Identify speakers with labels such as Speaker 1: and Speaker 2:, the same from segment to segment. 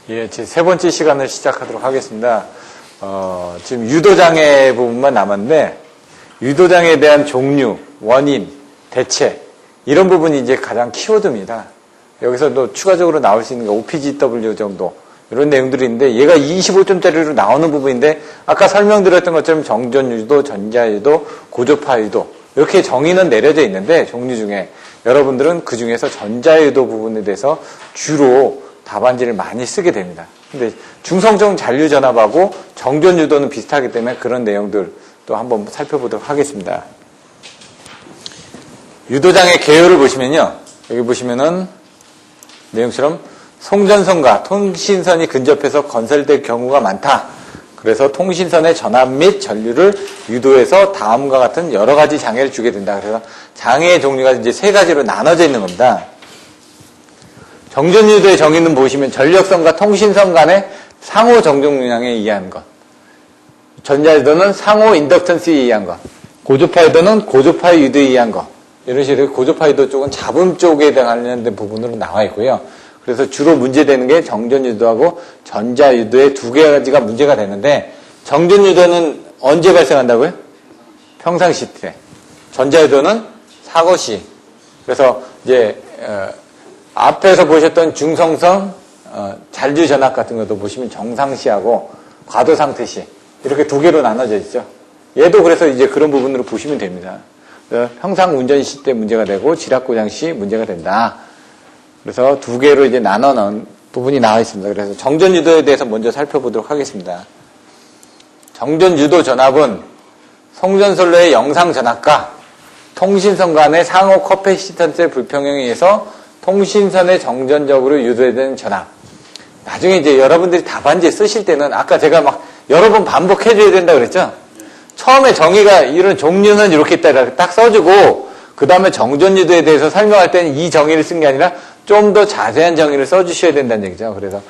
Speaker 1: 예, 제 세 번째 시간을 시작하도록 하겠습니다. 지금 유도장애 부분만 남았는데, 유도장애에 대한 종류, 원인, 대책, 이런 부분이 이제 가장 키워드입니다. 여기서 또 추가적으로 나올 수 있는 게 OPGW 정도, 이런 내용들이 있는데, 얘가 25점짜리로 나오는 부분인데, 아까 설명드렸던 것처럼 정전유도, 전자유도, 고조파유도, 이렇게 정의는 내려져 있는데, 종류 중에, 여러분들은 그 중에서 전자유도 부분에 대해서 주로 답안지를 많이 쓰게 됩니다. 근데 중성적 잔류전압하고 정전유도는 비슷하기 때문에 그런 내용들 또 한번 살펴보도록 하겠습니다. 유도장애 개요를 보시면요. 여기 보시면은 내용처럼 송전선과 통신선이 근접해서 건설될 경우가 많다. 그래서 통신선의 전압 및 전류를 유도해서 다음과 같은 여러 가지 장애를 주게 된다. 그래서 장애의 종류가 이제 세 가지로 나눠져 있는 겁니다. 정전유도의 정의는 보시면 전력선과 통신선 간의 상호 정전용량에 의한 것. 전자유도는 상호 인덕턴스에 의한 것. 고조파유도는 고조파의 유도에 의한 것. 이런 식으로 고조파유도 쪽은 잡음 쪽에 관련된 부분으로 나와 있고요. 그래서 주로 문제되는 게 정전유도하고 전자유도의 두 가지가 문제가 되는데, 정전유도는 언제 발생한다고요? 평상시 때. 전자유도는 사고 시. 그래서 이제 앞에서 보셨던 중성성 잔류전압 같은 것도 보시면 정상시하고 과도상태시 이렇게 두 개로 나눠져 있죠. 얘도 그래서 이제 그런 부분으로 보시면 됩니다. 평상 운전 시 때 문제가 되고 지락고장 시 문제가 된다. 그래서 두 개로 이제 나눠 놓은 부분이 나와 있습니다. 그래서 정전유도에 대해서 먼저 살펴보도록 하겠습니다. 정전유도 전압은 송전선로의 영상 전압과 통신선 간의 상호 커패시턴스의 불평형에 의해서 통신선에 정전적으로 유도되는 전압. 나중에 이제 여러분들이 답안지 쓰실 때는 아까 제가 막 여러 번 반복해줘야 된다 그랬죠? 처음에 정의가 이런 종류는 이렇게 있다 딱 써주고 그 다음에 정전유도에 대해서 설명할 때는 이 정의를 쓴 게 아니라 좀 더 자세한 정의를 써주셔야 된다는 얘기죠. 그래서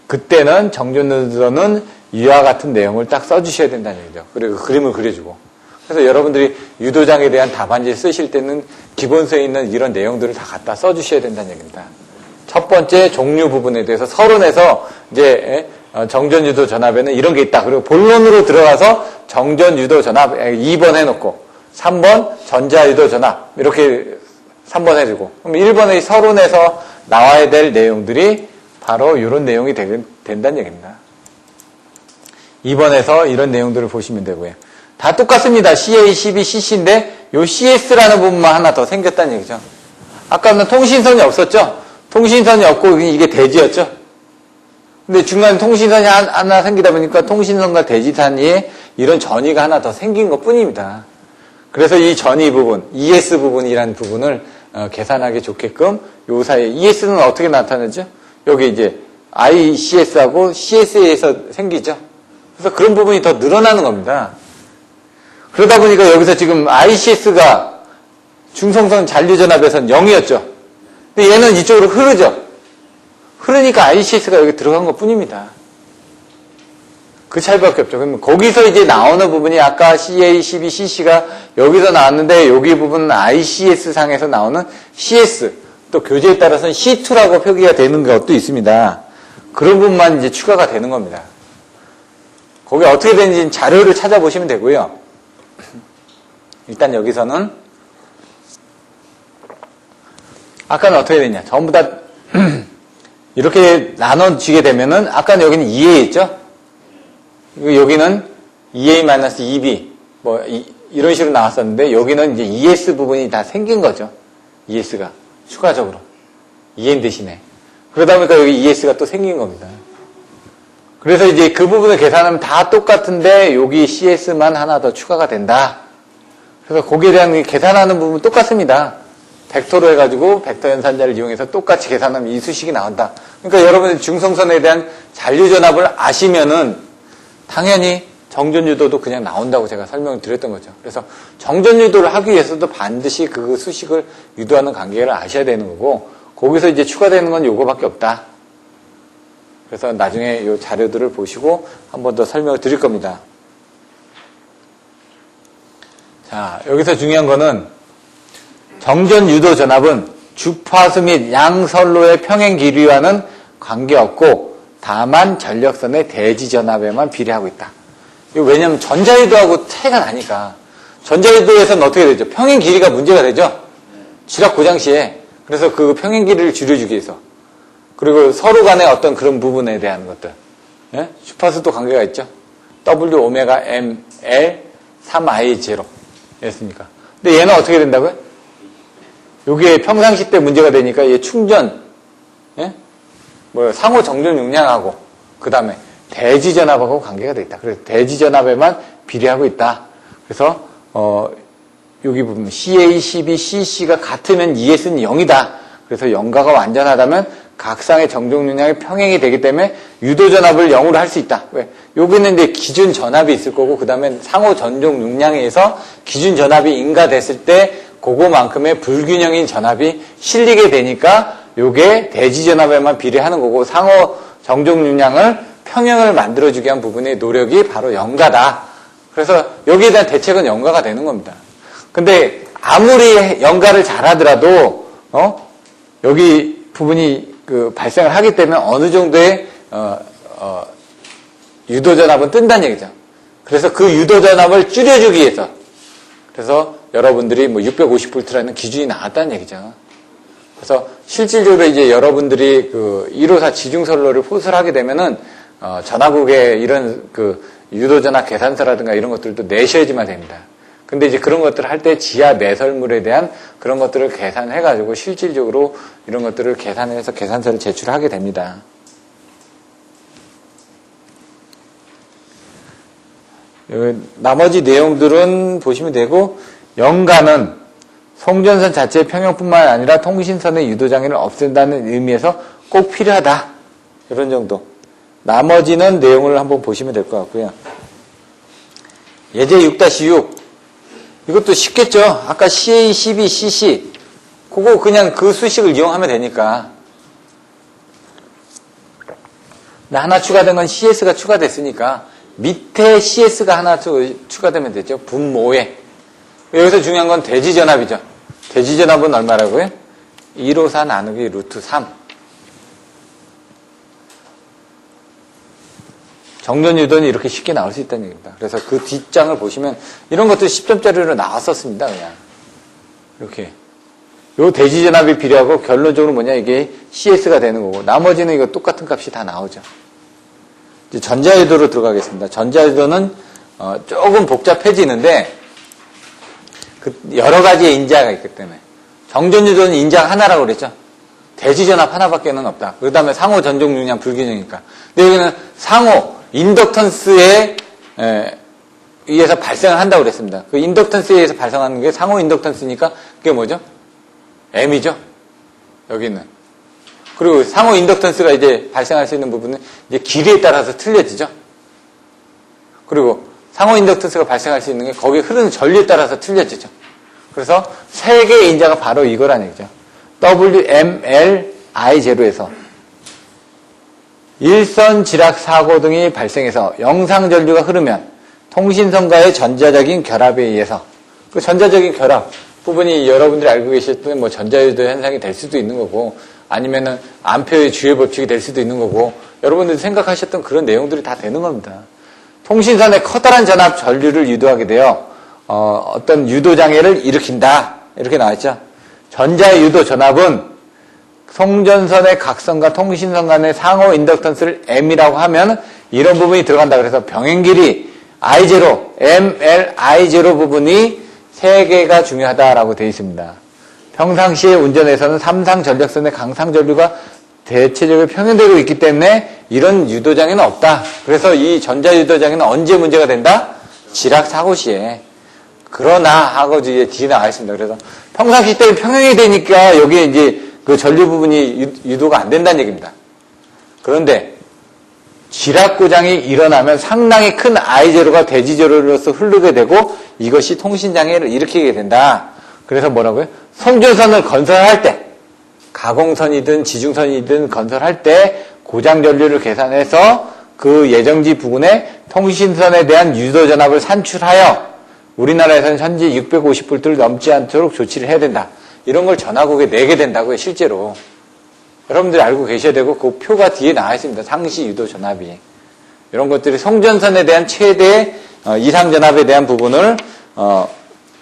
Speaker 1: 그때는 정전유도는 이와 같은 내용을 딱 써주셔야 된다는 얘기죠. 그리고 그림을 그려주고. 그래서 여러분들이 유도장에 대한 답안지를 쓰실 때는 기본서에 있는 이런 내용들을 다 갖다 써주셔야 된다는 얘기입니다. 첫 번째 종류 부분에 대해서 서론에서 이제 정전유도 전압에는 이런 게 있다. 그리고 본론으로 들어가서 정전유도 전압 2번 해놓고 3번 전자유도 전압 이렇게 3번 해주고 그럼 1번의 서론에서 나와야 될 내용들이 바로 이런 내용이 된다는 얘기입니다. 2번에서 이런 내용들을 보시면 되고요. 다 똑같습니다. CA, CB, CC인데 요 CS라는 부분만 하나 더 생겼다는 얘기죠. 아까는 통신선이 없었죠? 통신선이 없고 이게 대지였죠? 근데 중간에 통신선이 하나 생기다 보니까 통신선과 대지 사이에 이런 전이가 하나 더 생긴 것 뿐입니다. 그래서 이 전이 부분, ES 부분이라는 부분을 계산하기 좋게끔 요 사이에 ES는 어떻게 나타나죠? 여기 이제 ICS하고 CS에서 생기죠? 그래서 그런 부분이 더 늘어나는 겁니다. 그러다 보니까 여기서 지금 ICS가 중성선 잔류전압에서는 0이었죠. 근데 얘는 이쪽으로 흐르죠. 흐르니까 ICS가 여기 들어간 것 뿐입니다. 그 차이밖에 없죠. 그러면 거기서 이제 나오는 부분이 아까 CA, CB, CC가 여기서 나왔는데 여기 부분은 ICS 상에서 나오는 CS 또 교재에 따라서는 C2라고 표기가 되는 것도 있습니다. 그런 부분만 이제 추가가 되는 겁니다. 거기 어떻게 되는지 자료를 찾아보시면 되고요. 일단 여기서는 아까는 어떻게 됐냐. 전부 다 이렇게 나눠지게 되면은 아까는 여기는 2A 있죠? 여기는 2A-2B 뭐 이런 식으로 나왔었는데 여기는 이제 ES 부분이 다 생긴 거죠. ES가 추가적으로 2N 대신에 그러다 보니까 여기 ES가 또 생긴 겁니다. 그래서 이제 그 부분을 계산하면 다 똑같은데 여기 CS만 하나 더 추가가 된다. 그래서 거기에 대한 계산하는 부분 똑같습니다. 벡터로 해가지고 벡터 연산자를 이용해서 똑같이 계산하면 이 수식이 나온다. 그러니까 여러분들 중성선에 대한 잔류전압을 아시면은 당연히 정전유도도 그냥 나온다고 제가 설명을 드렸던 거죠. 그래서 정전유도를 하기 위해서도 반드시 그 수식을 유도하는 관계를 아셔야 되는 거고 거기서 이제 추가되는 건 요거밖에 없다. 그래서 나중에 이 자료들을 보시고 한 번 더 설명을 드릴 겁니다. 자, 여기서 중요한 거는 정전유도 전압은 주파수 및 양선로의 평행 길이와는 관계없고 다만 전력선의 대지전압에만 비례하고 있다. 이거 왜냐면 전자유도하고 차이가 나니까. 전자유도에서는 어떻게 되죠? 평행 길이가 문제가 되죠? 지락 고장 시에. 그래서 그 평행 길이를 줄여주기 위해서. 그리고 서로 간의 어떤 그런 부분에 대한 것들. 예? 주파수도 관계가 있죠? W 오메가 M L 3I0 였으니까. 근데 얘는 어떻게 된다고요? 요게 평상시 때 문제가 되니까 얘 충전, 예? 상호 정전 용량하고, 그 다음에 대지전압하고 관계가 돼 있다. 그래서 대지전압에만 비례하고 있다. 그래서, 여기 보면 CA, CB, CC가 같으면 ES는 0이다. 그래서 영가가 완전하다면 각상의 정정 용량이 평행이 되기 때문에 유도 전압을 0으로 할 수 있다. 왜? 여기는 이제 기준 전압이 있을 거고, 그 다음에 상호 전정 용량에 의해서 기준 전압이 인가됐을 때 그거만큼의 불균형인 전압이 실리게 되니까 요게 대지 전압에만 비례하는 거고, 상호 정정 용량을 평형을 만들어주기 위한 부분의 노력이 바로 영가다. 그래서 여기에 대한 대책은 영가가 되는 겁니다. 근데 아무리 영가를 잘하더라도 여기 부분이 발생을 하기 때문에 어느 정도의 유도전압은 뜬다는 얘기죠. 그래서 그 유도전압을 줄여주기 위해서, 그래서 여러분들이 650V라는 기준이 나왔다는 얘기죠. 그래서 실질적으로 이제 여러분들이 154 지중선로를 포수를 하게 되면은 전화국에 이런 유도전압 계산서라든가 이런 것들도 내셔야지만 됩니다. 근데 이제 그런 것들을 할 때 지하 매설물에 대한 그런 것들을 계산해가지고 실질적으로 이런 것들을 계산해서 계산서를 제출하게 됩니다. 나머지 내용들은 보시면 되고, 영가는 송전선 자체의 평형뿐만 아니라 통신선의 유도장애를 없앤다는 의미에서 꼭 필요하다. 이런 정도. 나머지는 내용을 한번 보시면 될 것 같고요. 예제 6-6. 이것도 쉽겠죠? 아까 CA, CB, CC. 그거 그냥 그 수식을 이용하면 되니까. 하나 추가된 건 CS가 추가됐으니까 밑에 CS가 하나 추가되면 되죠. 분모에. 여기서 중요한 건 대지전압이죠. 대지전압은 얼마라고요? 154 나누기 루트 3. 정전유도는 이렇게 쉽게 나올 수 있다는 얘기입니다. 그래서 그 뒷장을 보시면 이런 것들 10점짜리로 나왔었습니다. 그냥 이렇게 요 대지전압이 필요하고, 결론적으로 뭐냐, 이게 CS가 되는 거고, 나머지는 이거 똑같은 값이 다 나오죠. 이제 전자유도로 들어가겠습니다. 전자유도는 조금 복잡해지는데 여러 가지의 인자가 있기 때문에. 정전유도는 인자가 하나라고 그랬죠. 대지전압 하나밖에는 없다. 그 다음에 상호 전종 용량 불균형이니까. 근데 여기는 상호 인덕턴스에 의해서 발생을 한다고 그랬습니다. 그 인덕턴스에 의해서 발생하는 게 상호 인덕턴스니까 그게 뭐죠? M이죠. 여기는. 그리고 상호 인덕턴스가 이제 발생할 수 있는 부분은 이제 길이에 따라서 틀려지죠. 그리고 상호 인덕턴스가 발생할 수 있는 게 거기에 흐르는 전류에 따라서 틀려지죠. 그래서 세 개의 인자가 바로 이거라는 얘기죠. WMLI0에서 일선 지락 사고 등이 발생해서 영상 전류가 흐르면 통신선과의 전자적인 결합에 의해서, 그 전자적인 결합 부분이 여러분들이 알고 계셨던 전자유도 현상이 될 수도 있는 거고, 아니면은 암페어의 주요 법칙이 될 수도 있는 거고, 여러분들이 생각하셨던 그런 내용들이 다 되는 겁니다. 통신선에 커다란 전압 전류를 유도하게 되어 어떤 유도 장애를 일으킨다. 이렇게 나왔죠. 전자유도 전압은 송전선의 각선과 통신선 간의 상호 인덕턴스를 M이라고 하면 이런 부분이 들어간다. 그래서 병행 길이 I0, ML, I0 부분이 3개가 중요하다라고 되어 있습니다. 평상시에 운전에서는 삼상 전력선의 강상 전류가 대체적으로 평행되고 있기 때문에 이런 유도장애는 없다. 그래서 이 전자유도장애는 언제 문제가 된다? 지락 사고 시에. 그러나 하고 이제 뒤에 나와 있습니다. 그래서 평상시 때는 평행이 되니까 여기에 이제 그 전류 부분이 유도가 안 된다는 얘기입니다. 그런데 지락 고장이 일어나면 상당히 큰 I0가 대지전류로서 흐르게 되고 이것이 통신장애를 일으키게 된다. 그래서 뭐라고요? 송전선을 건설할 때, 가공선이든 지중선이든 건설할 때 고장 전류를 계산해서 그 예정지 부근에 통신선에 대한 유도 전압을 산출하여 우리나라에서는 현재 650V를 넘지 않도록 조치를 해야 된다. 이런 걸 전화국에 내게 된다고요, 실제로. 여러분들이 알고 계셔야 되고 그 표가 뒤에 나와 있습니다. 상시 유도 전압이. 이런 것들이 송전선에 대한 최대 이상 전압에 대한 부분을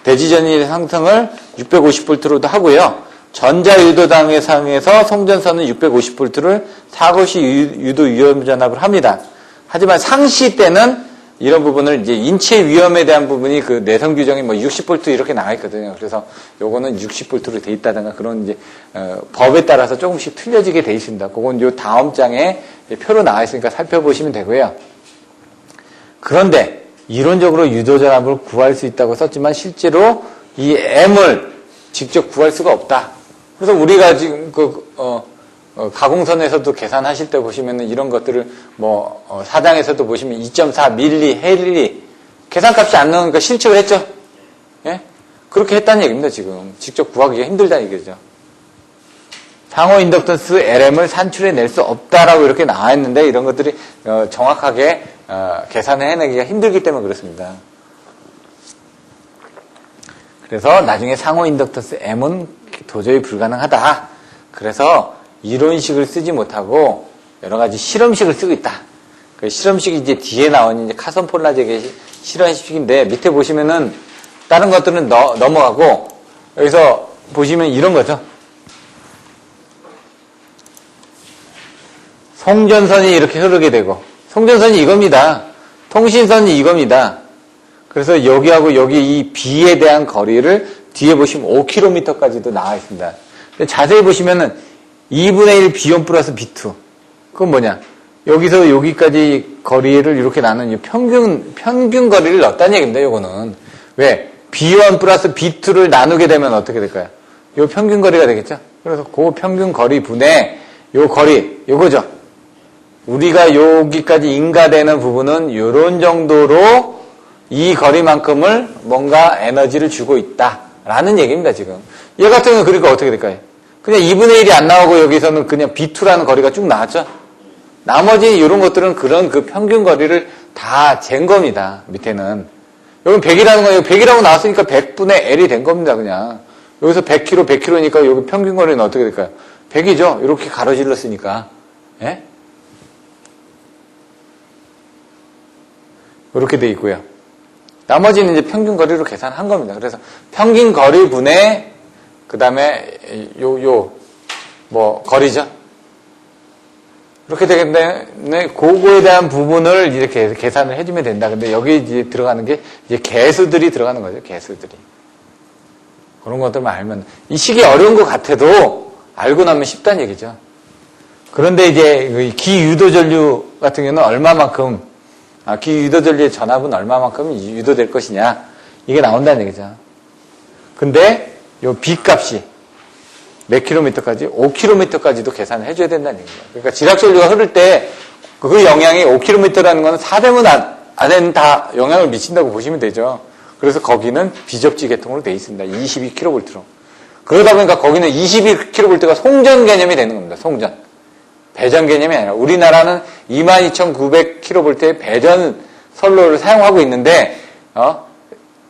Speaker 1: 대지전이 상승을 650V로도 하고요. 전자유도당의 상에서 송전선은 650V를 사고시 유도 위험 전압을 합니다. 하지만 상시 때는 이런 부분을 이제 인체 위험에 대한 부분이 그 내성 규정이 뭐 60V 이렇게 나와 있거든요. 그래서 요거는 60V로 돼 있다든가 그런 이제 법에 따라서 조금씩 틀려지게 돼 있습니다. 그건 요 다음 장에 표로 나와 있으니까 살펴보시면 되고요. 그런데 이론적으로 유도 전압을 구할 수 있다고 썼지만 실제로 이 M을 직접 구할 수가 없다. 그래서 우리가 지금 가공선에서도 계산하실 때 보시면은 이런 것들을 사장에서도 보시면 2.4 밀리, 헬리 계산값이 안 나오니까 실측을 했죠. 예? 그렇게 했다는 얘기입니다, 지금. 직접 구하기가 힘들다는 얘기죠. 상호 인덕턴스 LM을 산출해낼 수 없다라고 이렇게 나와 있는데 이런 것들이 정확하게 계산을 해내기가 힘들기 때문에 그렇습니다. 그래서 나중에 상호 인덕턴스 M은 도저히 불가능하다. 그래서 이론식을 쓰지 못하고 여러 가지 실험식을 쓰고 있다. 그 실험식이 이제 뒤에 나온 이제 카손 폴라젝의 실험식인데 밑에 보시면은 다른 것들은 넘어가고 여기서 보시면 이런 거죠. 송전선이 이렇게 흐르게 되고 송전선이 이겁니다. 통신선이 이겁니다. 그래서 여기하고 여기 이 B에 대한 거리를 뒤에 보시면 5km까지도 나와 있습니다. 자세히 보시면은 2분의 1 B1 플러스 B2. 그건 뭐냐? 여기서 여기까지 거리를 이렇게 나눈 평균 거리를 넣었다는 얘기입니다, 요거는. 왜? B1 플러스 B2를 나누게 되면 어떻게 될까요? 요 평균 거리가 되겠죠? 그래서 그 평균 거리 분의 요 거리, 요거죠. 우리가 여기까지 인가되는 부분은 요런 정도로 이 거리만큼을 뭔가 에너지를 주고 있다라는 얘기입니다, 지금. 얘 같은 경우는 그러니까 어떻게 될까요? 그냥 2분의 1이 안 나오고 여기서는 그냥 B2라는 거리가 쭉 나왔죠? 나머지 이런 것들은 그런 그 평균 거리를 다 잰 겁니다, 밑에는. 여기 100이라는 거예요. 100이라고 나왔으니까 100분의 L이 된 겁니다, 그냥. 여기서 100km, 100km니까 여기 평균 거리는 어떻게 될까요? 100이죠? 이렇게 가로질렀으니까. 예? 이렇게 돼 있고요. 나머지는 이제 평균 거리로 계산한 겁니다. 그래서 평균 거리 분의 그 다음에 거리죠. 이렇게 되기 때문에 그거에 대한 부분을 이렇게 계산을 해주면 된다. 근데 여기 이제 들어가는 게 이제 개수들이 들어가는 거죠. 개수들이. 그런 것들만 알면 이 식이 어려운 것 같아도 알고 나면 쉽다는 얘기죠. 그런데 이제 기유도 전류 같은 경우는 얼마만큼 기유도 전류의 전압은 얼마만큼 유도될 것이냐 이게 나온다는 얘기죠. 근데 요 B 값이 몇 킬로미터까지? 5km까지도 계산을 해줘야 된다는 얘기죠. 그러니까 지락전류가 흐를 때 그 영향이 5km라는 거는 사대문 안에는 다 영향을 미친다고 보시면 되죠. 그래서 거기는 비접지 계통으로 돼 있습니다. 22kV로. 그러다 보니까 거기는 22kV가 송전 개념이 되는 겁니다. 송전. 배전 개념이 아니라 우리나라는 22,900kV의 배전 선로를 사용하고 있는데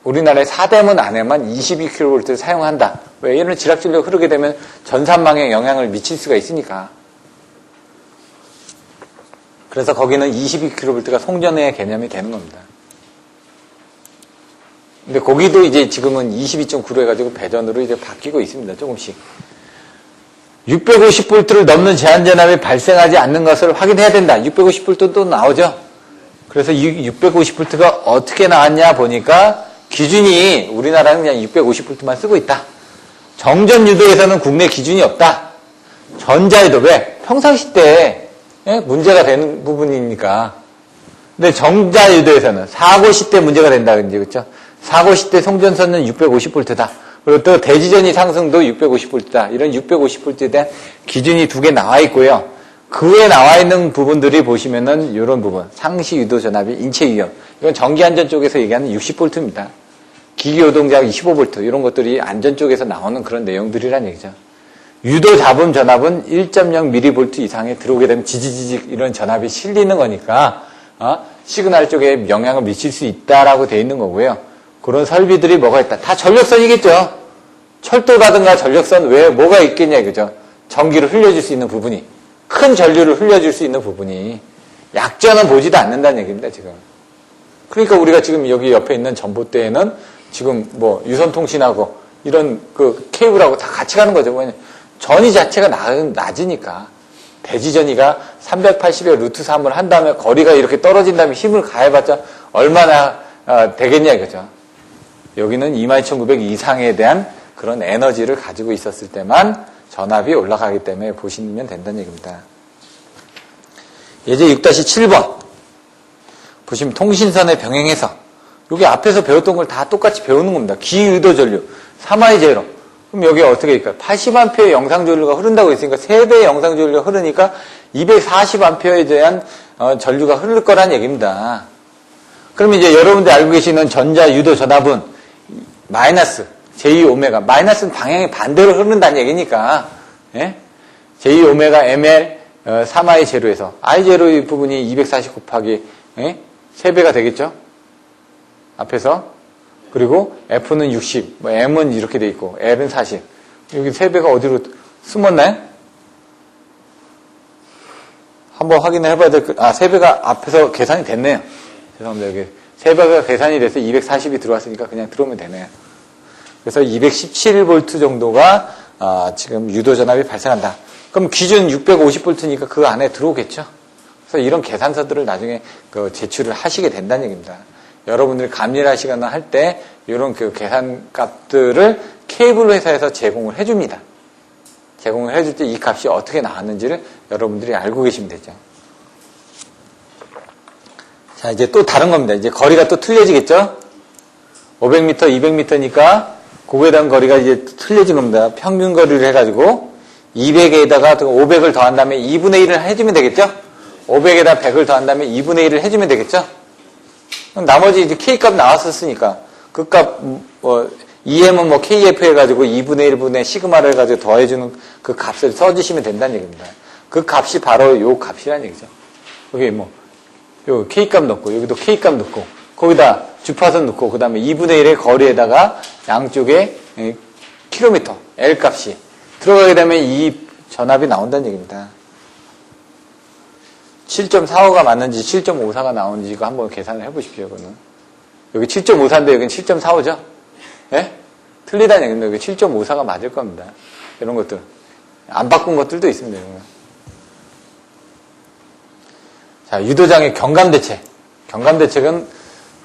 Speaker 1: 우리나라의 사대문 안에만 22kV를 사용한다. 왜? 이런 지락전류가 흐르게 되면 전산망에 영향을 미칠 수가 있으니까. 그래서 거기는 22kV가 송전의 개념이 되는 겁니다. 근데 거기도 이제 지금은 22.9로 해가지고 배전으로 이제 바뀌고 있습니다. 조금씩. 650V를 넘는 제한전압이 발생하지 않는 것을 확인해야 된다. 650V 또 나오죠? 그래서 650V가 어떻게 나왔냐 보니까 기준이 우리나라는 그냥 650V만 쓰고 있다. 정전유도에서는 국내 기준이 없다. 전자유도 왜? 평상시 때 문제가 되는 부분이니까. 근데 정자유도에서는 사고시 때 문제가 된다든지 그렇죠? 사고시 때 송전선은 650V다. 그리고 또 대지전이 상승도 650V다. 이런 650V에 대한 기준이 두 개 나와 있고요. 그 외에 나와 있는 부분들이 보시면은 이런 부분. 상시 유도 전압이 인체 위험. 이건 전기 안전 쪽에서 얘기하는 60V입니다. 기기 요동작 25V. 이런 것들이 안전 쪽에서 나오는 그런 내용들이란 얘기죠. 유도 잡음 전압은 1.0mV 이상에 들어오게 되면 지지직 이런 전압이 실리는 거니까 시그널 쪽에 영향을 미칠 수 있다라고 되어 있는 거고요. 그런 설비들이 뭐가 있다. 다 전력선이겠죠. 철도라든가 전력선 외에 뭐가 있겠냐 이거죠. 전기를 흘려줄 수 있는 부분이, 큰 전류를 흘려줄 수 있는 부분이 약전은 보지도 않는다는 얘기입니다, 지금. 그러니까 우리가 지금 여기 옆에 있는 전봇대에는 지금 뭐 유선통신하고 이런 그 케이블하고 다 같이 가는 거죠. 왜냐면 전위 자체가 낮으니까. 대지전위가 380의 루트 3을 한 다음에 거리가 이렇게 떨어진 다음에 힘을 가해봤자 얼마나 되겠냐 이거죠. 여기는 22,900 이상에 대한 그런 에너지를 가지고 있었을 때만 전압이 올라가기 때문에 보시면 된다는 얘기입니다. 예제 6-7번 보시면 통신선의 병행해서 여기 앞에서 배웠던 걸 다 똑같이 배우는 겁니다. 기유도 전류 3I 제로. 그럼 여기 어떻게 될까요? 80A의 영상전류가 흐른다고 했으니까 3배의 영상전류가 흐르니까 240A에 대한 전류가 흐를 거란 얘기입니다. 그러면 이제 여러분들 알고 계시는 전자 유도 전압은 마이너스 J-오메가, 마이너스는 방향이 반대로 흐른다는 얘기니까, 예? J-오메가 ML 3I 제로에서 I 제로의 부분이 240 곱하기 3배가 되겠죠? 앞에서. 그리고 F는 60, 뭐 M은 이렇게 돼 있고 L은 40. 여기 3배가 어디로 숨었나요? 한번 확인을 해봐야 될 3배가 앞에서 계산이 됐네요. 죄송합니다. 여기 3배가 계산이 돼서 240이 들어왔으니까 그냥 들어오면 되네요. 그래서 217V 정도가 지금 유도전압이 발생한다. 그럼 기준 650V니까 그 안에 들어오겠죠? 그래서 이런 계산서들을 나중에 제출을 하시게 된다는 얘기입니다. 여러분들이 감리를 하시거나 할 때 이런 그 계산 값들을 케이블 회사에서 제공을 해줍니다. 제공을 해줄 때 이 값이 어떻게 나왔는지를 여러분들이 알고 계시면 되죠. 자, 이제 또 다른 겁니다. 이제 거리가 또 틀려지겠죠? 500m, 200m니까 그거에 대한 거리가 이제 틀려진 겁니다. 평균 거리를 해가지고 200에다가 500을 더한 다음에 2분의 1을 해주면 되겠죠? 500에다 100을 더한 다음에 2분의 1을 해주면 되겠죠? 그럼 나머지 이제 K값 나왔었으니까 그 값, EM은 뭐 KF 해가지고 2분의 1분의 시그마를 해가지고 더해주는 그 값을 써주시면 된다는 얘기입니다. 그 값이 바로 요 값이라는 얘기죠. 여기 뭐, 요 K값 넣고, 여기도 K값 넣고, 거기다 주파선 넣고, 그 다음에 2분의 1의 거리에다가 양쪽에 킬로미터, L 값이 들어가게 되면 이 전압이 나온다는 얘기입니다. 7.45가 맞는지 7.54가 나오는지 이거 한번 계산을 해보십시오. 이거는. 여기 7.54인데 여기는 7.45죠? 예? 틀리다는 얘기입니다. 여기 7.54가 맞을 겁니다. 이런 것들. 안 바꾼 것들도 있습니다. 이런 거. 자, 유도장의 경감대책. 경감대책은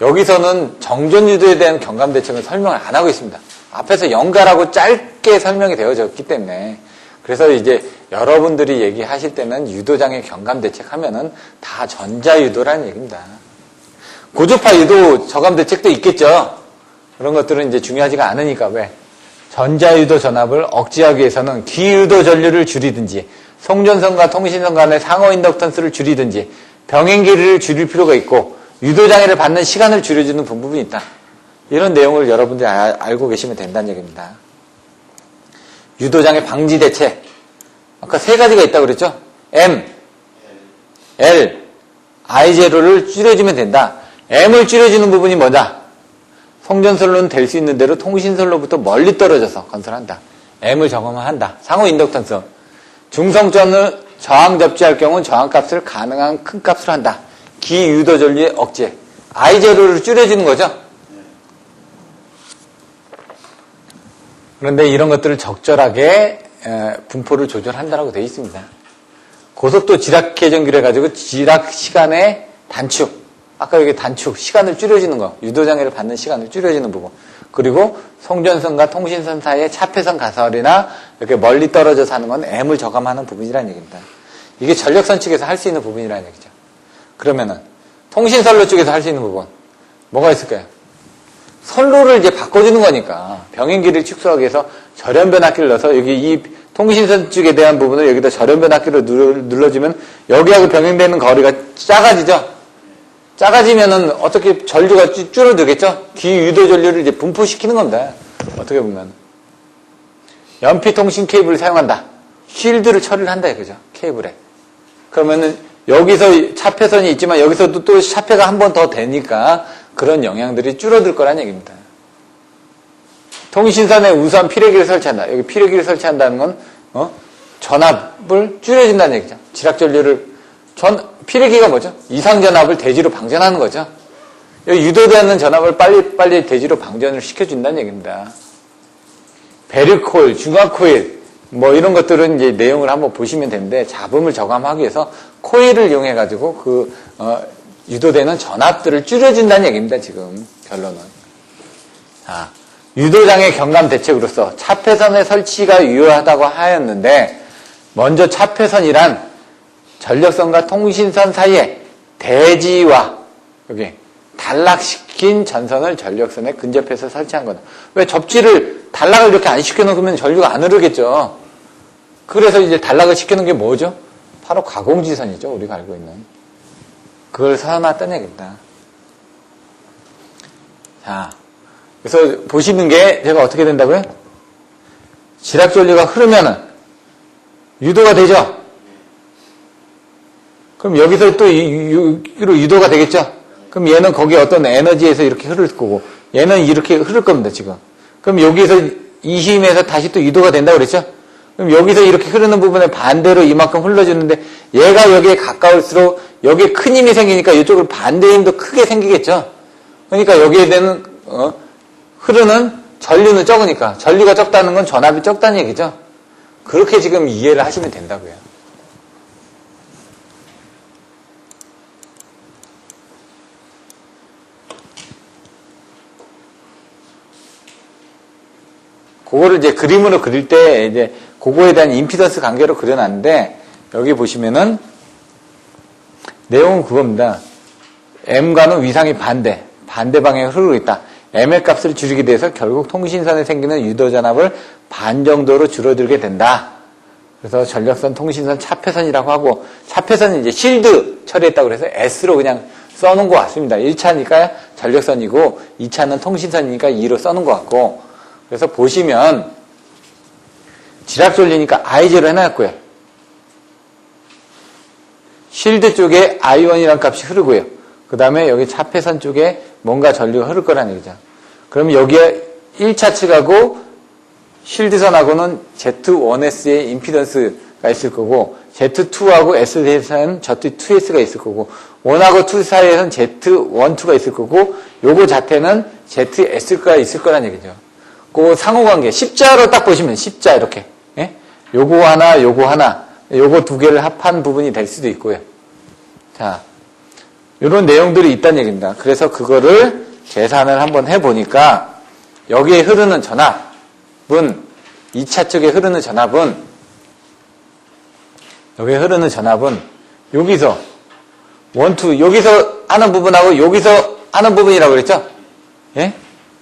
Speaker 1: 여기서는 정전유도에 대한 경감대책은 설명을 안 하고 있습니다. 앞에서 연가라고 짧게 설명이 되어졌기 때문에 그래서 이제 여러분들이 얘기하실 때는 유도장의 경감대책 하면은 다 전자유도라는 얘기입니다. 고주파 유도 저감대책도 있겠죠. 그런 것들은 이제 중요하지가 않으니까 왜? 전자유도 전압을 억제하기 위해서는 기유도 전류를 줄이든지 송전선과 통신선 간의 상호 인덕턴스를 줄이든지 병행 길이를 줄일 필요가 있고 유도장애를 받는 시간을 줄여주는 부분이 있다. 이런 내용을 여러분들이 알고 계시면 된다는 얘기입니다. 유도장애 방지 대책. 아까 3가지가 있다고 그랬죠? M, L, I0를 줄여주면 된다. M을 줄여주는 부분이 뭐냐? 송전선로는 될 수 있는 대로 통신선로부터 멀리 떨어져서 건설한다. M을 적용한다. 상호 인덕턴스. 중성전을 저항 접지할 경우는 저항값을 가능한 큰 값으로 한다. 기유도 전류의 억제. I0를 줄여주는 거죠? 그런데 이런 것들을 적절하게 분포를 조절한다라고 되어 있습니다. 고속도 지락 계정기를 해가지고 지락 시간의 단축. 아까 여기 단축, 시간을 줄여주는 거. 유도장애를 받는 시간을 줄여주는 부분. 그리고 송전선과 통신선 사이의 차폐선 가설이나 이렇게 멀리 떨어져서 하는 건 M을 저감하는 부분이라는 얘기입니다. 이게 전력선 측에서 할 수 있는 부분이라는 얘기죠. 그러면은 통신선로 쪽에서 할 수 있는 부분 뭐가 있을까요? 선로를 이제 바꿔주는 거니까 병행기를 축소하기 위해서 절연변압기를 넣어서 여기 이 통신선 쪽에 대한 부분을 여기다 절연변압기를 눌러주면 여기하고 병행되는 거리가 작아지죠? 작아지면은 어떻게 전류가 줄어들겠죠? 기유도 전류를 이제 분포시키는 겁니다. 어떻게 보면. 연피 통신 케이블을 사용한다. 쉴드를 처리를 한다 이거죠. 케이블에. 그러면은 여기서 차폐선이 있지만 여기서도 또 차폐가 한 번 더 되니까 그런 영향들이 줄어들 거란 얘기입니다. 통신선에 우선 피레기를 설치한다. 여기 피레기를 설치한다는 건 전압을 줄여준다는 얘기죠. 지락전류를 피레기가 뭐죠? 이상전압을 대지로 방전하는 거죠. 유도되는 전압을 빨리 대지로 방전을 시켜준다는 얘기입니다. 베르코일, 중화코일 뭐 이런 것들은 이제 내용을 한번 보시면 되는데 잡음을 저감하기 위해서 코일을 이용해 가지고 유도되는 전압들을 줄여준다는 얘기입니다. 지금 결론은. 자, 유도장애 경감 대책으로서 차폐선의 설치가 유효하다고 하였는데 먼저 차폐선이란 전력선과 통신선 사이에 대지와 여기 단락시킨 전선을 전력선에 근접해서 설치한 거다. 왜 접지를 단락을 이렇게 안 시켜놓으면 전류가 안 흐르겠죠. 그래서 이제 단락을 시켜놓은 게 뭐죠? 바로 가공지선이죠. 우리가 알고 있는. 그걸 사놨다는 얘기입니다. 자, 그래서 보시는 게 제가 어떻게 된다고요? 지락전류가 흐르면은 유도가 되죠? 그럼 여기서 또 여기로 유도가 되겠죠? 그럼 얘는 거기 어떤 에너지에서 이렇게 흐를 거고 얘는 이렇게 흐를 겁니다, 지금. 그럼 여기서 이 힘에서 다시 또 유도가 된다고 그랬죠? 그럼 여기서 이렇게 흐르는 부분에 반대로 이만큼 흘러주는데 얘가 여기에 가까울수록 여기에 큰 힘이 생기니까 이쪽으로 반대 힘도 크게 생기겠죠? 그러니까 여기에 대한 흐르는 전류는 적으니까 전류가 적다는 건 전압이 적다는 얘기죠? 그렇게 지금 이해를 하시면 된다고요. 그거를 이제 그림으로 그릴 때 이제 그거에 대한 임피던스 관계로 그려놨는데 여기 보시면은 내용은 그겁니다. M과는 위상이 반대 방향에 흐르고 있다. M의 값을 줄이게 돼서 결국 통신선에 생기는 유도전압을 반 정도로 줄어들게 된다. 그래서 전력선, 통신선, 차폐선이라고 하고 차폐선은 이제 실드 처리했다고 그래서 S로 그냥 써놓은 것 같습니다. 1차니까 전력선이고 2차는 통신선이니까 2로 써놓은 것 같고 그래서 보시면 지락전류니까 I0 해놨고요. 실드 쪽에 I1이라는 값이 흐르고요. 그 다음에 여기 차폐선 쪽에 뭔가 전류가 흐를 거라는 얘기죠. 그러면 여기에 1차 측하고 실드선하고는 Z1S의 임피던스가 있을 거고 Z2하고 S에서는 Z2S가 있을 거고 1하고 2 사이에서는 Z1, 2가 있을 거고 요거 자체는 ZS가 있을 거라는 얘기죠. 그 상호관계 십자로 딱 보시면 십자 이렇게 요거 하나 요거 두 개를 합한 부분이 될 수도 있고요. 자, 이런 내용들이 있다는 얘기입니다. 그래서 그거를 계산을 한번 해보니까 여기에 흐르는 전압은 2차 쪽에 흐르는 전압은 여기서 1, 2 여기서 하는 부분하고 여기서 하는 부분이라고 그랬죠? 예?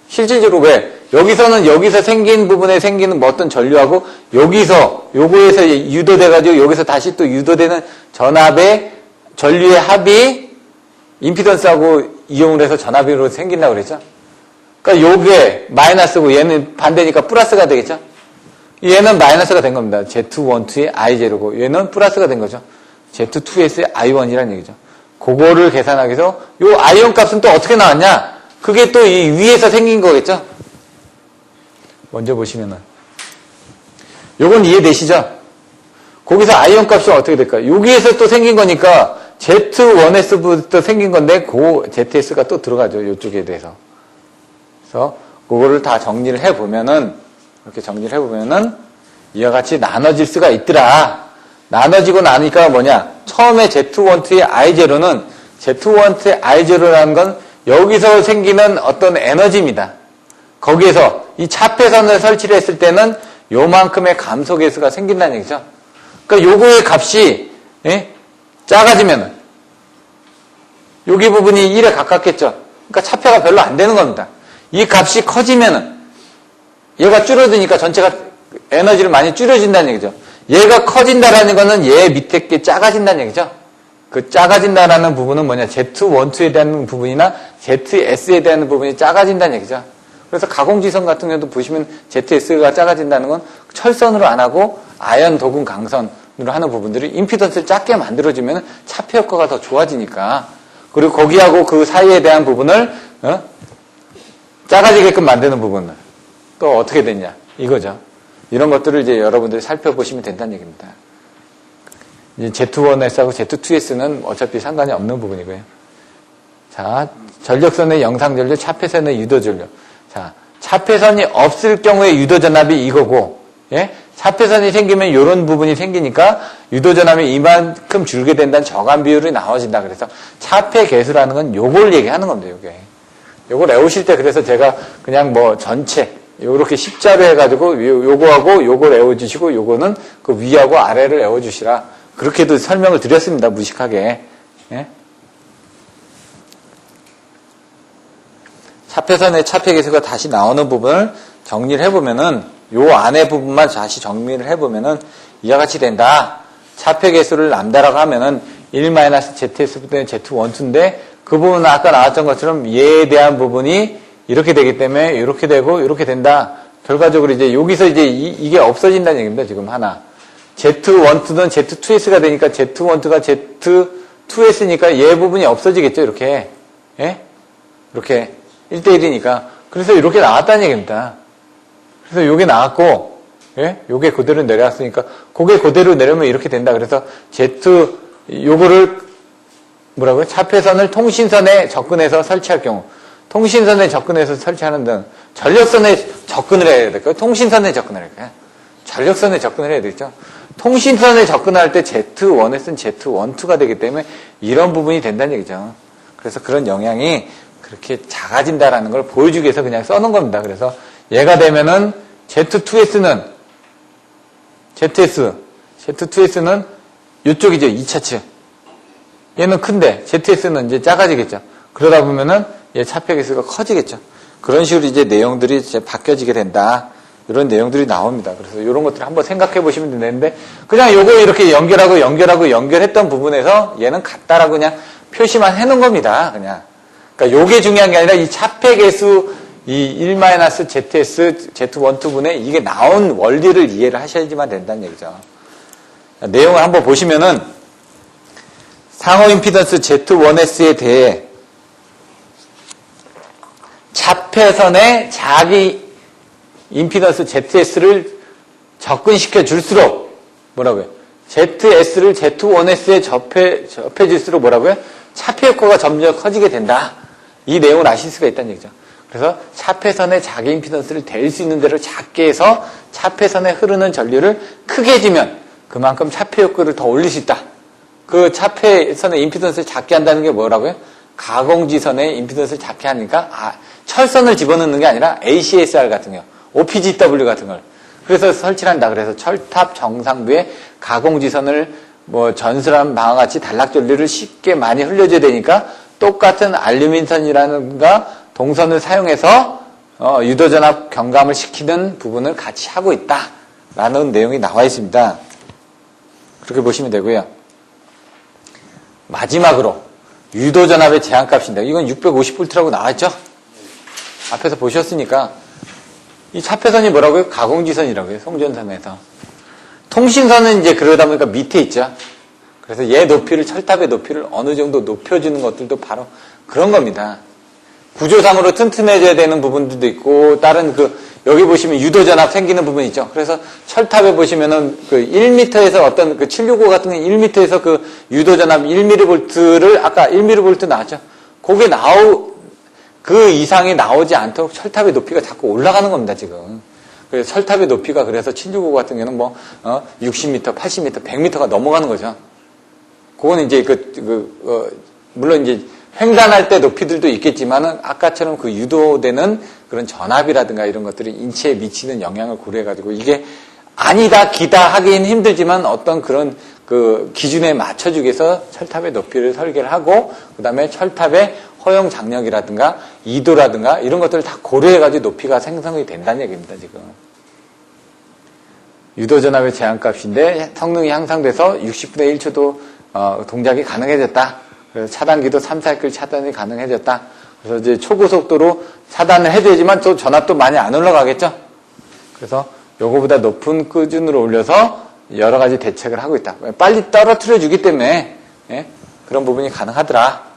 Speaker 1: 실질적으로 왜? 여기서 생긴 부분에 생기는 뭐 어떤 전류하고 여기서 요거에서 유도돼가지고 여기서 다시 또 유도되는 전압의 전류의 합이 임피던스하고 이용을 해서 전압으로 생긴다고 그랬죠? 그러니까 요게 마이너스고 얘는 반대니까 플러스가 되겠죠? 얘는 마이너스가 된 겁니다. Z12의 I0고 얘는 플러스가 된 거죠. Z2S의 I1이라는 얘기죠. 그거를 계산하기 위해서 요 I1 값은 또 어떻게 나왔냐? 그게 또 이 위에서 생긴 거겠죠? 먼저 보시면은 요건 이해되시죠? 거기서 I1 값이 어떻게 될까요? 여기에서 또 생긴 거니까 Z1S부터 생긴 건데 그 ZS가 또 들어가죠. 이쪽에 대해서. 그래서 그거를 다 정리를 해보면은 이렇게 정리를 해보면은 이와 같이 나눠질 수가 있더라. 나눠지고 나니까 뭐냐? 처음에 Z12의 I0는 Z12의 I0라는 건 여기서 생기는 어떤 에너지입니다. 거기에서 이 차폐선을 설치를 했을 때는 요만큼의 감소계수가 생긴다는 얘기죠. 그러니까 요거의 값이 작아지면은 여기 부분이 1에 가깝겠죠. 그러니까 차폐가 별로 안 되는 겁니다. 이 값이 커지면은 얘가 줄어드니까 전체가 에너지를 많이 줄여진다는 얘기죠. 얘가 커진다라는 거는 얘 밑에 게 작아진다는 얘기죠. 그 작아진다라는 부분은 뭐냐? Z1, 2에 대한 부분이나 ZS에 대한 부분이 작아진다는 얘기죠. 그래서 가공지선 같은 경우도 보시면 ZS가 작아진다는 건 철선으로 안 하고 아연, 도금, 강선으로 하는 부분들이 임피던스를 작게 만들어주면 차폐 효과가 더 좋아지니까 그리고 거기하고 그 사이에 대한 부분을 작아지게끔 만드는 부분을 또 어떻게 됐냐 이거죠. 이런 것들을 이제 여러분들이 살펴보시면 된다는 얘기입니다. 이제 Z1S하고 Z2S는 어차피 상관이 없는 부분이고요. 자, 전력선의 영상전류, 차폐선의 유도전류. 자, 차폐선이 없을 경우에 유도전압이 이거고, 예? 차폐선이 생기면 이런 부분이 생기니까 유도전압이 이만큼 줄게 된다는 저감 비율이 나와진다. 그래서 차폐 개수라는 건 요걸 얘기하는 겁니다, 요게. 요걸 외우실 때 그래서 제가 그냥 뭐 전체, 요렇게 십자로 해가지고 요거하고 요걸 외워주시고 요거는 그 위하고 아래를 외워주시라. 그렇게도 설명을 드렸습니다, 무식하게. 예? 차폐선의 차폐 개수가 다시 나오는 부분을 정리를 해보면은 요 안에 부분만 다시 정리를 해보면은 이와 같이 된다. 차폐 개수를 람다라고 하면은 1-ZS분의 Z12인데 그 부분은 아까 나왔던 것처럼 얘에 대한 부분이 이렇게 되기 때문에 이렇게 되고 이렇게 된다. 결과적으로 이제 여기서 이제 이게 없어진다는 얘기입니다. 지금 하나. Z12는 Z2S가 되니까 Z12가 Z2S니까 얘 부분이 없어지겠죠. 이렇게. 예? 이렇게 1대1이니까. 그래서 이렇게 나왔다는 얘기입니다. 그래서 요게 나왔고, 예? 요게 그대로 내려왔으니까, 그게 그대로 내려오면 이렇게 된다. 그래서 요거를, 뭐라고요? 차폐선을 통신선에 접근해서 설치할 경우, 통신선에 접근해서 설치하는 등, 전력선에 접근을 해야 될까요? 통신선에 접근을 해야 될까요? 전력선에 접근을 해야 되겠죠? 통신선에 접근할 때 Z1S는 Z12가 되기 때문에 이런 부분이 된다는 얘기죠. 그래서 그런 영향이 그렇게 작아진다라는 걸 보여주기 위해서 그냥 써놓은 겁니다. 그래서 얘가 되면은 Z2S는 Z2S는 이쪽이죠. 2차측. 얘는 큰데 ZS는 이제 작아지겠죠. 그러다 보면은 얘 차폐 개수가 커지겠죠. 그런 식으로 이제 내용들이 이제 바뀌어지게 된다. 이런 내용들이 나옵니다. 그래서 이런 것들을 한번 생각해 보시면 되는데 그냥 요거 이렇게 연결했던 부분에서 얘는 같다라고 그냥 표시만 해놓은 겁니다. 그냥. 그러니까 요게 중요한 게 아니라 이 차폐 개수 이 1-ZS, Z12분에 이게 나온 원리를 이해를 하셔야지만 된다는 얘기죠. 내용을 한번 보시면은 상호 임피던스 Z1S에 대해 차폐선의 자기 임피던스 ZS를 접근시켜 줄수록 뭐라고요? ZS를 Z1S에 접해 줄수록 뭐라고요? 차폐 효과가 점점 커지게 된다. 이 내용을 아실 수가 있다는 얘기죠. 그래서 차폐선의 자기 임피던스를 댈 수 있는 대로 작게 해서 차폐선에 흐르는 전류를 크게 해주면 그만큼 차폐 효과를 더 올릴 수 있다. 그 차폐선의 임피던스를 작게 한다는 게 뭐라고요? 가공지선의 임피던스를 작게 하니까 철선을 집어넣는 게 아니라 ACSR 같은 거, OPGW 같은 걸 그래서 설치를 한다. 그래서 철탑 정상부에 가공지선을 뭐 전술한 방과 같이 단락전류를 쉽게 많이 흘려줘야 되니까 똑같은 알루미늄선이라든가 동선을 사용해서 유도전압 경감을 시키는 부분을 같이 하고 있다라는 내용이 나와 있습니다. 그렇게 보시면 되고요. 마지막으로 유도전압의 제한값인데 이건 650V라고 나왔죠? 앞에서 보셨으니까 이 차폐선이 뭐라고요? 가공지선이라고요. 송전선에서. 통신선은 이제 그러다 보니까 밑에 있죠. 그래서 얘 높이를 철탑의 높이를 어느 정도 높여주는 것들도 바로 그런 겁니다. 구조상으로 튼튼해져야 되는 부분들도 있고 다른 여기 보시면 유도전압 생기는 부분이 있죠. 그래서 철탑에 보시면은 1m에서 어떤 765 같은 게 1m에서 유도전압 1mV를 아까 1mV 나왔죠. 그게 그 이상이 나오지 않도록 철탑의 높이가 자꾸 올라가는 겁니다, 지금. 그래서 철탑의 높이가 그래서 765 같은 경우는 60m, 80m, 100m가 넘어가는 거죠. 그건 이제 물론 이제 횡단할 때 높이들도 있겠지만은 아까처럼 유도되는 그런 전압이라든가 이런 것들이 인체에 미치는 영향을 고려해가지고 이게 아니다 기다 하긴 힘들지만 어떤 그런 기준에 맞춰주기 위해서 철탑의 높이를 설계를 하고 그 다음에 철탑의 허용 장력이라든가 이도라든가 이런 것들을 다 고려해가지고 높이가 생성이 된다는 얘기입니다, 지금. 유도전압의 제한값인데 성능이 향상돼서 60분의 1초도 동작이 가능해졌다. 그래서 차단기도 3사이클 차단이 가능해졌다. 그래서 이제 초고속도로 차단을 해줘야지만 또 전압도 많이 안 올라가겠죠? 그래서 요거보다 높은 수준으로 올려서 여러 가지 대책을 하고 있다. 빨리 떨어뜨려 주기 때문에, 예? 그런 부분이 가능하더라.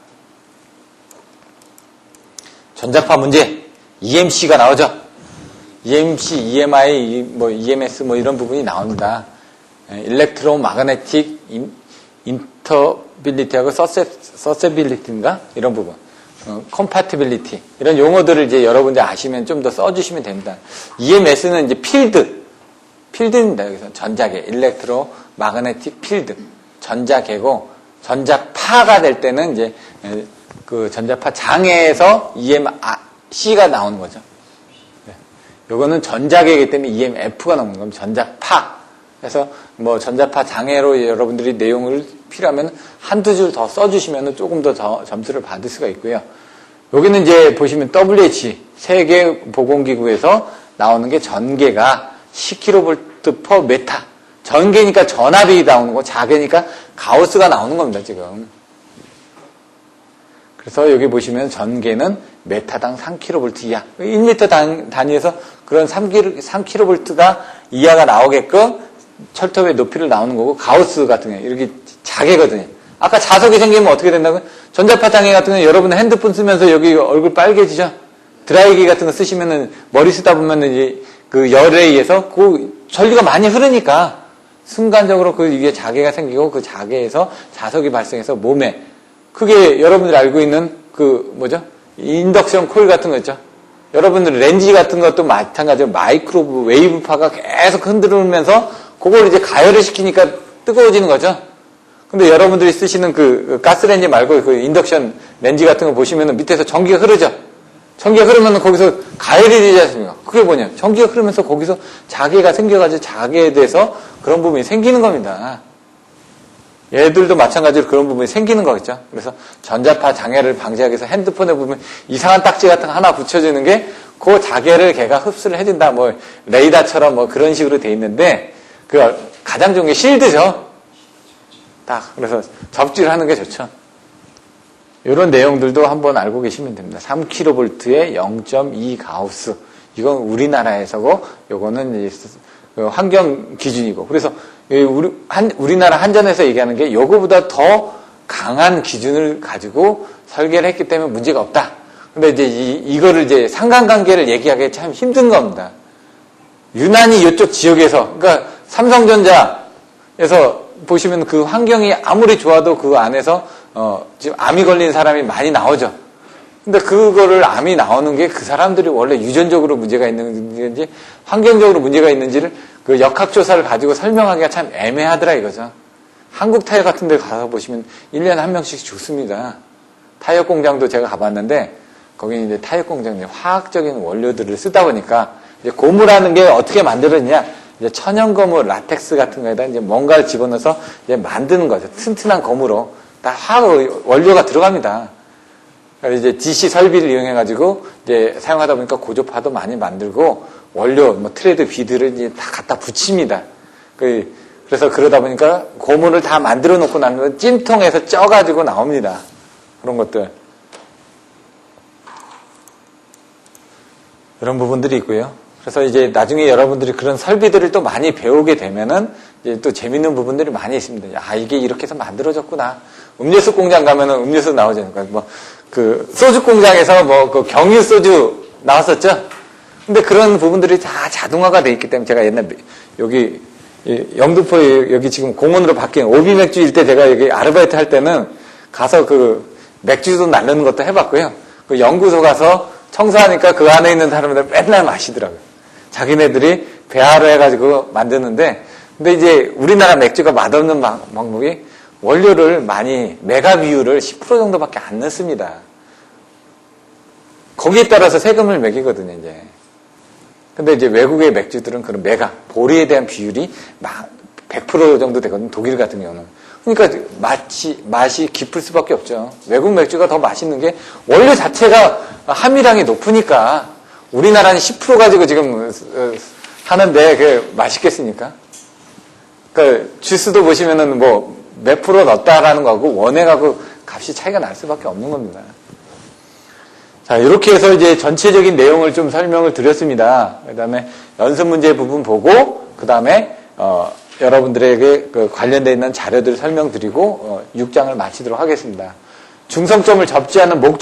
Speaker 1: 전자파 문제, EMC가 나오죠? EMC, EMI, 뭐 EMS 뭐 이런 부분이 나옵니다. 일렉트로마그네틱 인터빌리티하고 서세빌리티인가 이런 부분, 컴파티빌리티 이런 용어들을 이제 여러분들 아시면 좀 더 써주시면 됩니다. EMS는 이제 필드입니다. 여기서 전자계, 일렉트로마그네틱 필드, 전자계고 전자파가 될 때는 이제 그 전자파 장애에서 EMC가 나오는 거죠. 요거는 전자계이기 때문에 EMF가 나오는 겁니다. 전자파. 그래서 뭐 전자파 장애로 여러분들이 내용을 필요하면 한두 줄 더 써주시면 조금 더 점수를 받을 수가 있고요. 여기는 이제 보시면 WHO 세계보건기구에서 나오는 게 전개가 10kV/m. 전개니까 전압이 나오는 거, 자개니까 가우스가 나오는 겁니다, 지금. 그래서 여기 보시면 전개는 메타당 3kV 이하. 1m 단위에서 그런 3kV가 이하가 나오게끔 철도의 높이를 나오는 거고, 가우스 같은 경우 이렇게 자개거든요. 아까 자석이 생기면 어떻게 된다고요? 전자파 장애 같은 경우 여러분 핸드폰 쓰면서 여기 얼굴 빨개지죠? 드라이기 같은 거 쓰시면은 머리 쓰다 보면은 이제 그 열에 의해서 그 전류가 많이 흐르니까 순간적으로 그 이게 자개가 생기고 그 자개에서 자석이 발생해서 몸에 그게 여러분들이 알고 있는 그 뭐죠? 인덕션 코일 같은 거 있죠? 여러분들 렌즈 같은 것도 마찬가지로 마이크로브 웨이브파가 계속 흔들면서 그걸 이제 가열을 시키니까 뜨거워지는 거죠. 근데 여러분들이 쓰시는 그 가스렌지 말고 그 인덕션 렌즈 같은 거 보시면은 밑에서 전기가 흐르죠. 전기가 흐르면 거기서 가열이 되지 않습니까? 그게 뭐냐? 전기가 흐르면서 거기서 자개가 생겨가지고 자개에 대해서 그런 부분이 생기는 겁니다. 얘들도 마찬가지로 그런 부분이 생기는 거겠죠. 그래서 전자파 장애를 방지하기 위해서 핸드폰에 보면 이상한 딱지 같은 거 하나 붙여주는 게 그 자개를 걔가 흡수를 해준다. 뭐 레이더처럼 뭐 그런 식으로 돼 있는데 그 가장 좋은 게 실드죠. 딱 그래서 접지를 하는 게 좋죠. 이런 내용들도 한번 알고 계시면 됩니다. 3kV에 0.2 가우스. 이건 우리나라에서고 요거는 환경 기준이고. 그래서 우리나라 한전에서 얘기하는 게 요거보다 더 강한 기준을 가지고 설계를 했기 때문에 문제가 없다. 근데 이제 이거를 이제 상관관계를 얘기하기 참 힘든 겁니다. 유난히 이쪽 지역에서, 그러니까 삼성전자에서 보시면 그 환경이 아무리 좋아도 그 안에서 지금 암이 걸린 사람이 많이 나오죠. 근데 그거를 암이 나오는 게 그 사람들이 원래 유전적으로 문제가 있는지 환경적으로 문제가 있는지를 그 역학조사를 가지고 설명하기가 참 애매하더라 이거죠. 한국 타이어 같은 데 가서 보시면 1년에 한 명씩 죽습니다. 타이어 공장도 제가 가봤는데 거기는 이제 타이어 공장에 화학적인 원료들을 쓰다 보니까 이제 고무라는 게 어떻게 만들어지냐? 이제 천연 고무, 라텍스 같은 거에다 이제 뭔가를 집어넣어서 이제 만드는 거죠. 튼튼한 고무로 다 화학 원료가 들어갑니다. 그래서 이제 DC 설비를 이용해가지고 이제 사용하다 보니까 고조파도 많이 만들고 원료, 뭐 트레드 비드를 이제 다 갖다 붙입니다. 그래서 그러다 보니까 고무를 다 만들어 놓고 나면 찜통에서 쪄가지고 나옵니다. 그런 것들. 이런 부분들이 있고요. 그래서 이제 나중에 여러분들이 그런 설비들을 또 많이 배우게 되면은 이제 또 재밌는 부분들이 많이 있습니다. 아, 이게 이렇게 해서 만들어졌구나. 음료수 공장 가면은 음료수 나오잖아요. 뭐, 그, 소주 공장에서 뭐, 그 경유 소주 나왔었죠? 근데 그런 부분들이 다 자동화가 돼 있기 때문에 제가 옛날 여기, 영등포 여기 지금 공원으로 바뀐 오비 맥주일 때 제가 여기 아르바이트 할 때는 가서 그 맥주도 나르는 것도 해봤고요. 그 연구소 가서 청소하니까 그 안에 있는 사람들 맨날 마시더라고요. 자기네들이 배합을 해가지고 만드는데, 근데 이제 우리나라 맥주가 맛없는 방법이 원료를 많이, 메가 비율을 10% 정도밖에 안 넣습니다. 거기에 따라서 세금을 매기거든요, 이제. 근데 이제 외국의 맥주들은 그런 메가, 보리에 대한 비율이 100% 정도 되거든요, 독일 같은 경우는. 그러니까 맛이 깊을 수밖에 없죠. 외국 맥주가 더 맛있는 게 원료 자체가 함유량이 높으니까 우리나라는 10% 가지고 지금 하는데 그게 맛있겠습니까? 그러니까 주스도 보시면은 뭐 몇 프로 넣었다라는 거하고 원액하고 값이 차이가 날 수밖에 없는 겁니다. 자, 이렇게 해서 이제 전체적인 내용을 좀 설명을 드렸습니다. 그 다음에 연습 문제 부분 보고, 그 다음에, 여러분들에게 그 관련되어 있는 자료들을 설명드리고, 6장을 마치도록 하겠습니다. 중성점을 접지 않는 목적